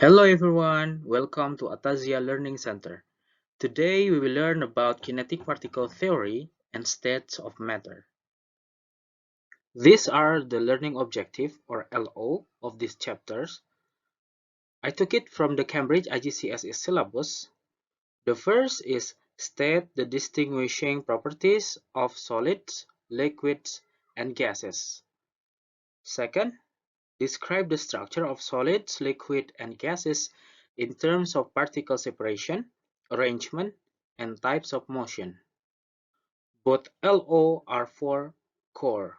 Hello everyone, welcome to Atazia Learning Center. Today we will learn about kinetic particle theory and states of matter. These are the learning objective or LO of these chapters. I took it from the Cambridge IGCSE syllabus. The first is state the distinguishing properties of solids, liquids, and gases. Second, describe the structure of solids, liquid, and gases in terms of particle separation, arrangement, and types of motion. Both LO are for core.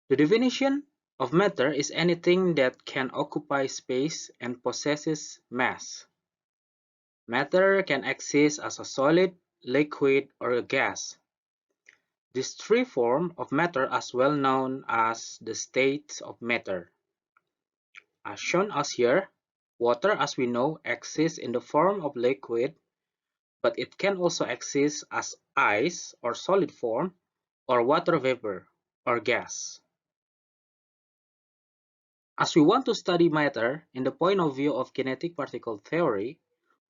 The definition of matter is anything that can occupy space and possesses mass. Matter can exist as a solid, liquid, or a gas. These three forms of matter are well known as the states of matter. As shown as here, water as we know exists in the form of liquid, but it can also exist as ice or solid form, or water vapor or gas. As we want to study matter in the point of view of kinetic particle theory,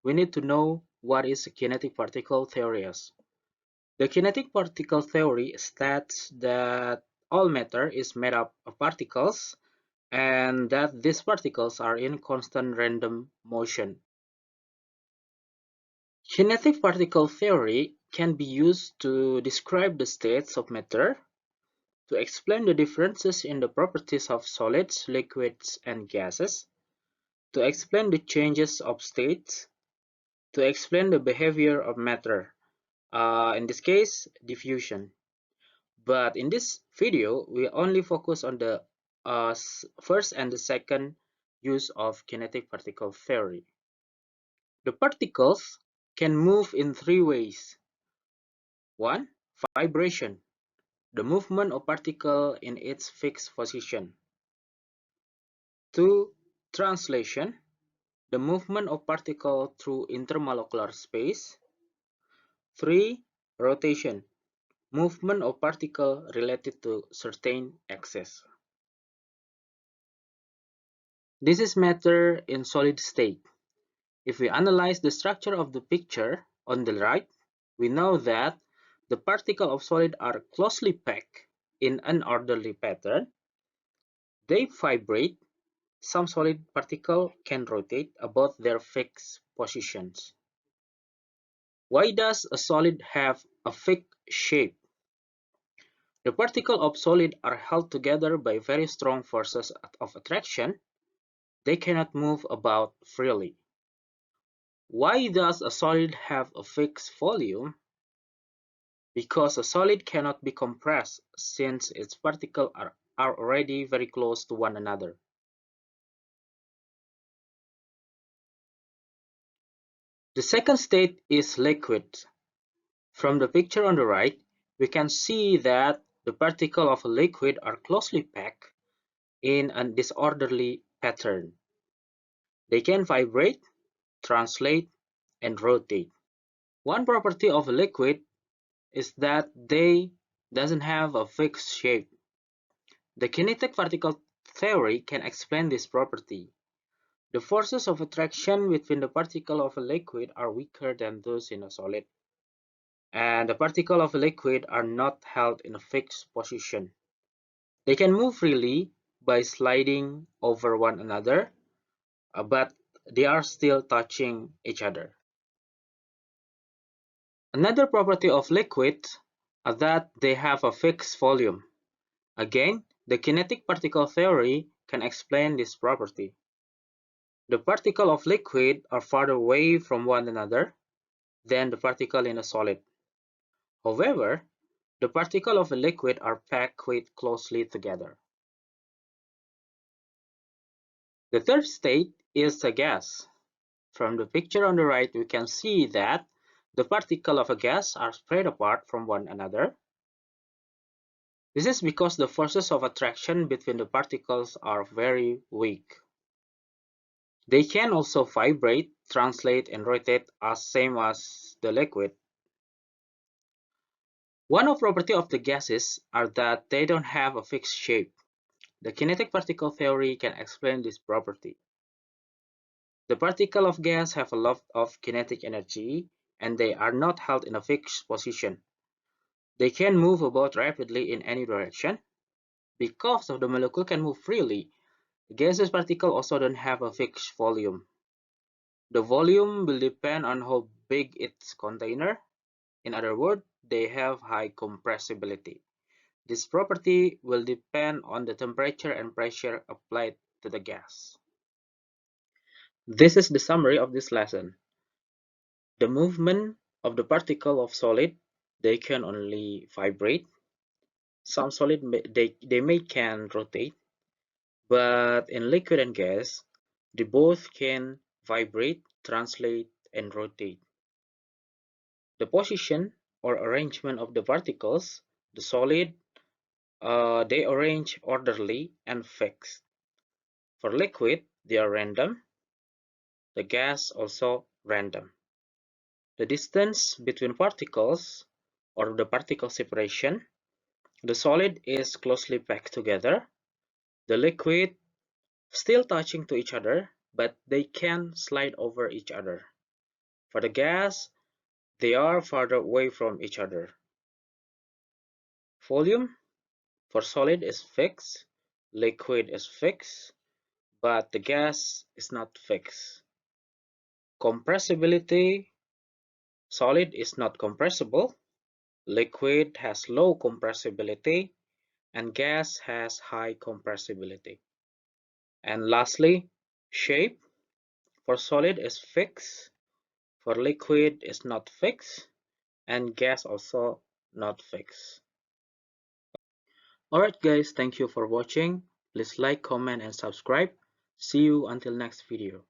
we need to know what is kinetic particle theory is. The kinetic particle theory states that all matter is made up of particles and that these particles are in constant random motion. Kinetic particle theory can be used to describe the states of matter, to explain the differences in the properties of solids, liquids, and gases, to explain the changes of states, to explain the behavior of matter, in this case, diffusion. But in this video, we only focus on the first and the second use of kinetic particle theory. The particles can move in three ways. 1. Vibration, the movement of particle in its fixed position. 2. Translation, the movement of particle through intermolecular space. 3. Rotation, movement of particle related to certain axes. This is matter in solid state. If we analyze the structure of the picture on the right, we know that the particles of solid are closely packed in an orderly pattern. They vibrate. Some solid particles can rotate about their fixed positions. Why does a solid have a fixed shape? The particles of solid are held together by very strong forces of attraction. They cannot move about freely. Why does a solid have a fixed volume? Because a solid cannot be compressed since its particles are already very close to one another. The second state is liquid. From the picture on the right, we can see that the particles of a liquid are closely packed in a disorderly pattern. They can vibrate, translate, and rotate. One property of a liquid is that they doesn't have a fixed shape. The kinetic particle theory can explain this property. The forces of attraction between the particles of a liquid are weaker than those in a solid, and the particles of a liquid are not held in a fixed position. They can move freely by sliding over one another, but they are still touching each other. Another property of liquids is that they have a fixed volume. Again, the kinetic particle theory can explain this property. The particles of liquid are farther away from one another than the particles in a solid. However, the particles of a liquid are packed quite closely together. The third state is a gas. From the picture on the right, we can see that the particles of a gas are spread apart from one another. This is because the forces of attraction between the particles are very weak. They can also vibrate, translate, and rotate as same as the liquid. One of the properties of the gases are that they don't have a fixed shape. The kinetic particle theory can explain this property. The particles of gas have a lot of kinetic energy, and they are not held in a fixed position. They can move about rapidly in any direction. Because the molecule can move freely, the gaseous particles also don't have a fixed volume. The volume will depend on how big its container. In other words, they have high compressibility. This property will depend on the temperature and pressure applied to the gas. This is the summary of this lesson. The movement of the particle of solid, they can only vibrate. Some solid they may can rotate, but in liquid and gas, they both can vibrate, translate, and rotate. The position or arrangement of the particles, the solid, they arrange orderly and fixed. For liquid, they are random. The gas also random. The distance between particles, or the particle separation, the solid is closely packed together. The liquid still touching to each other, but they can slide over each other. For the gas, they are farther away from each other. Volume for solid is fixed, liquid is fixed, but the gas is not fixed. Compressibility, solid is not compressible, liquid has low compressibility, and gas has high compressibility. And lastly, shape for solid is fixed, for liquid is not fixed, and gas also not fixed. Alright guys, thank you for watching. Please like, comment, and subscribe. See you until next video.